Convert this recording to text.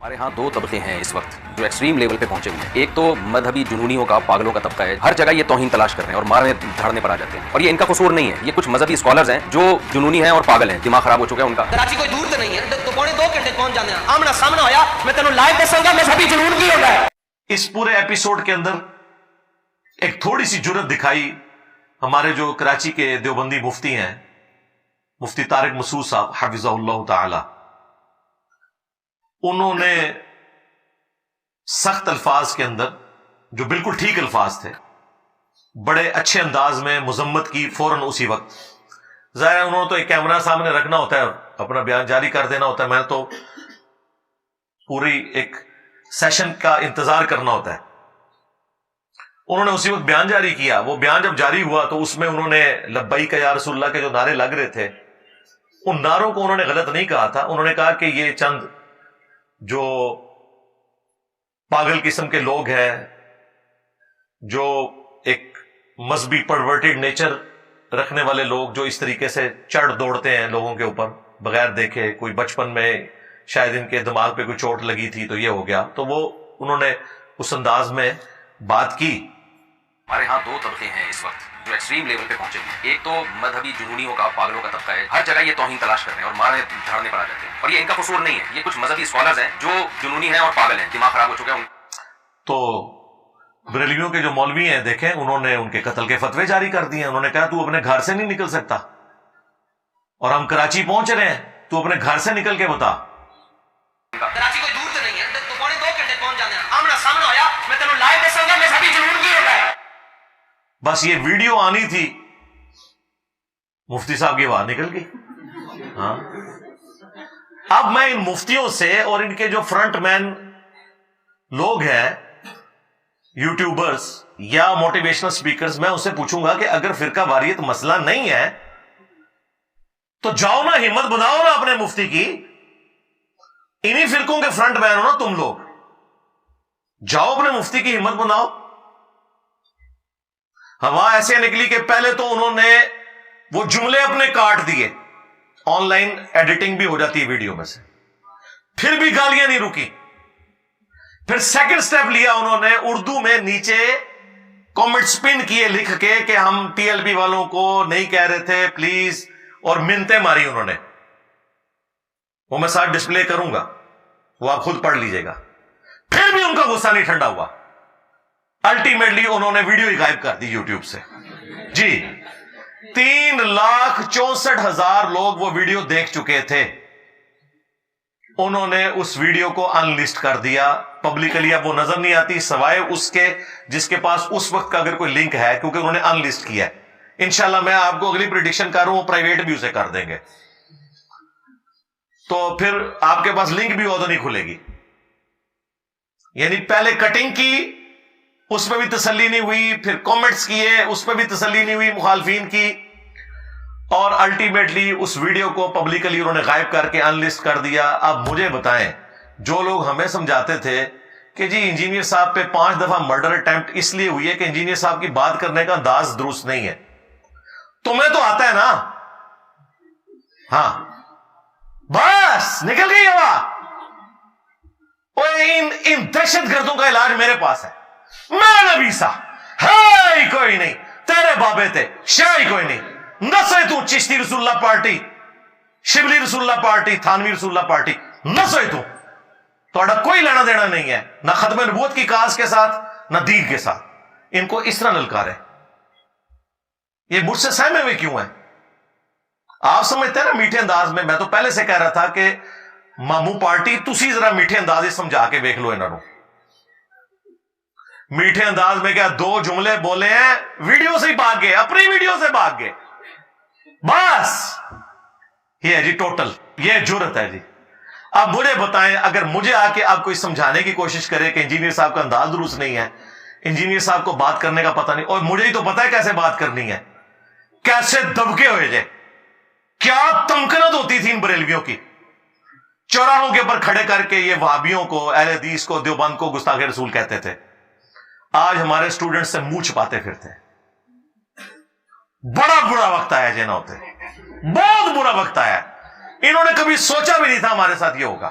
ہمارے ہاں دو طبقے ہیں اس وقت جو ایکسٹریم لیول پہ پہنچے ہوئے ہیں. ایک تو مذہبی جنونیوں کا، پاگلوں کا طبقہ ہے. ہر جگہ یہ توہین تلاش کر رہے ہیں اور مارنے دھاڑنے پر آ جاتے ہیں. اور یہ ان کا قصور نہیں ہے، یہ کچھ مذہبی اسکالرز ہیں جو جنونی ہیں اور پاگل ہیں، دماغ خراب ہو چکا ہے ان کا. کراچی کوئی دور تو نہیں ہے، تو پونے 2 گھنٹے پہنچ جانے ہیں. آمنا سامنا ہویا میں تینوں لائیو دساں گا مذہبی جنون کی ہوتا ہے. اس پورے ایپیسوڈ کے اندر ایک تھوڑی سی جرت دکھائی ہمارے جو کراچی کے دیوبندی مفتی ہیں، مفتی طارق مسعود صاحب حفظہ اللہ تعالی. انہوں نے سخت الفاظ کے اندر، جو بالکل ٹھیک الفاظ تھے، بڑے اچھے انداز میں مذمت کی فوراً اسی وقت. ظاہر ہے انہوں نے تو ایک کیمرہ سامنے رکھنا ہوتا ہے، اپنا بیان جاری کر دینا ہوتا ہے. میں تو پوری ایک سیشن کا انتظار کرنا ہوتا ہے. انہوں نے اسی وقت بیان جاری کیا. وہ بیان جب جاری ہوا تو اس میں انہوں نے لبیک یا رسول اللہ کے جو نعرے لگ رہے تھے، ان نعروں کو انہوں نے غلط نہیں کہا تھا. انہوں نے کہا کہ یہ چند جو پاگل قسم کے لوگ ہیں، جو ایک مذہبی پرورٹڈ نیچر رکھنے والے لوگ، جو اس طریقے سے چڑھ دوڑتے ہیں لوگوں کے اوپر بغیر دیکھے، کوئی بچپن میں شاید ان کے دماغ پہ کوئی چوٹ لگی تھی تو یہ ہو گیا. تو وہ انہوں نے اس انداز میں بات کی. ہمارے ہاں دو طبقے ہیں اس وقت جو ایکسٹریم لیول پہ پہنچے ہوئے ہیں. ایک تو مذہبی جنونیوں کا، پاگلوں کا طبقہ ہے. ہر جگہ یہ توہین تلاش کر رہے ہیں اور مارنے دھاڑنے پر آ جاتے ہیں. اور یہ ان کا قصور نہیں ہے، یہ کچھ مذہبی اسکالرز ہیں جو جنونی ہیں اور پاگل ہیں، دماغ خراب ہو چکا ہے. تو بریلویوں کے جو مولوی ہیں، دیکھیں انہوں نے ان کے قتل کے فتوے جاری کر دیے. انہوں نے کہا تو اپنے گھر سے نہیں نکل سکتا، اور ہم کراچی پہنچ رہے ہیں، تو اپنے گھر سے نکل کے بتا. کراچی کوئی دور تو نہیں ہے، تو پونے 2 گھنٹے پہنچ جانے ہیں. آمنا سامنا ہویا میں تینوں لائیو دساں گا مذہبی جنون کی ہوتا ہے. بس یہ ویڈیو آنی تھی، مفتی صاحب کی آواز نکل گئی. ہاں، اب میں ان مفتیوں سے اور ان کے جو فرنٹ مین لوگ ہیں، یوٹیوبرز یا موٹیویشنل سپیکرز، میں اسے پوچھوں گا کہ اگر فرقہ واریت مسئلہ نہیں ہے تو جاؤ نا، ہمت بناؤ نا اپنے مفتی کی. انہی فرقوں کے فرنٹ مین ہو نا تم لوگ، جاؤ اپنے مفتی کی ہمت بناؤ. ہوا ایسے نکلی کہ پہلے تو انہوں نے وہ جملے اپنے کاٹ دیے، آن لائن ایڈیٹنگ بھی ہو جاتی ہے ویڈیو میں سے، پھر بھی گالیاں نہیں رکی. پھر سیکنڈ سٹیپ لیا انہوں نے، اردو میں نیچے کامنٹ سپن کیے لکھ کے کہ ہم ٹی ایل بی والوں کو نہیں کہہ رہے تھے پلیز، اور منتیں ماری انہوں نے. وہ میں ساتھ ڈسپلے کروں گا، وہ آپ خود پڑھ لیجئے گا. پھر بھی ان کا غصہ نہیں ٹھنڈا ہوا. الٹیمیٹلی انہوں نے ویڈیو ہی غائب کر دی یوٹیوب سے. جی 3,64,000 لوگ وہ ویڈیو دیکھ چکے تھے. انہوں نے اس ویڈیو کو ان لسٹ کر دیا پبلکلی. اب وہ نظر نہیں آتی سوائے اس کے جس کے پاس اس وقت کا اگر کوئی لنک ہے، کیونکہ انہوں نے ان لسٹ کیا ہے. انشاءاللہ میں آپ کو اگلی پریڈکشن کر رہا ہوں، پرائیویٹ بھی اسے کر دیں گے، تو پھر آپ کے پاس لنک بھی ہو تو نہیں کھلے گی. یعنی پہلے کٹنگ کی، اس پہ بھی تسلی نہیں ہوئی، پھر کامنٹس کیے، اس پہ بھی تسلی نہیں ہوئی مخالفین کی، اور الٹیمیٹلی اس ویڈیو کو پبلکلی انہوں نے غائب کر کے ان لسٹ کر دیا. اب مجھے بتائیں، جو لوگ ہمیں سمجھاتے تھے کہ جی انجینئر صاحب پہ 5 دفعہ مرڈر اٹیمپٹ اس لیے ہوئی ہے کہ انجینئر صاحب کی بات کرنے کا انداز درست نہیں ہے، تمہیں تو آتا ہے نا. ہاں بس نکل گئی ہوا. ان دہشت گردوں کا علاج میرے پاس ہے. میں نبی سا ہے ہی کوئی نہیں، تیرے بابے تھے شاہ ہی کوئی نہیں. نسے تو چشتی رسول اللہ پارٹی، شبلی رسول اللہ پارٹی، تھانوی رسول اللہ پارٹی، نسے تو تھوڑا کوئی لینا دینا نہیں ہے نہ ختم نبوت کی کاز کے ساتھ نہ دین کے ساتھ. ان کو اس طرح للکارے. یہ مجھ سے سہمے ہوئے کیوں ہیں؟ آپ سمجھتے ہیں نا میٹھے انداز میں. میں تو پہلے سے کہہ رہا تھا کہ مامو پارٹی تسی ذرا میٹھے انداز سمجھا کے دیکھ لو انہوں نے. میٹھے انداز میں کیا 2 جملے بولے ہیں، ویڈیو سے ہی بھاگ گئے، اپنی ویڈیو سے بھاگ گئے. بس یہ ہے جی ٹوٹل، یہ جرت ہے جی. اب مجھے بتائیں، اگر مجھے آ کے آپ کوئی سمجھانے کی کوشش کرے کہ انجینئر صاحب کا انداز درست نہیں ہے، انجینئر صاحب کو بات کرنے کا پتہ نہیں، اور مجھے ہی تو پتہ ہے کیسے بات کرنی ہے، کیسے دبکے ہوئے جائے، کیا تمکنت ہوتی تھی ان بریلویوں کی، چوراہوں کے اوپر کھڑے کر کے یہ وہابیوں کو، اہل حدیث کو، دیوبند کو گستاخ رسول کہتے تھے. آج ہمارے اسٹوڈنٹ سے منہ چھپاتے پھرتے. بڑا برا وقت آیا جینا ہوتے، بہت برا وقت آیا. انہوں نے کبھی سوچا بھی نہیں تھا ہمارے ساتھ یہ ہوگا.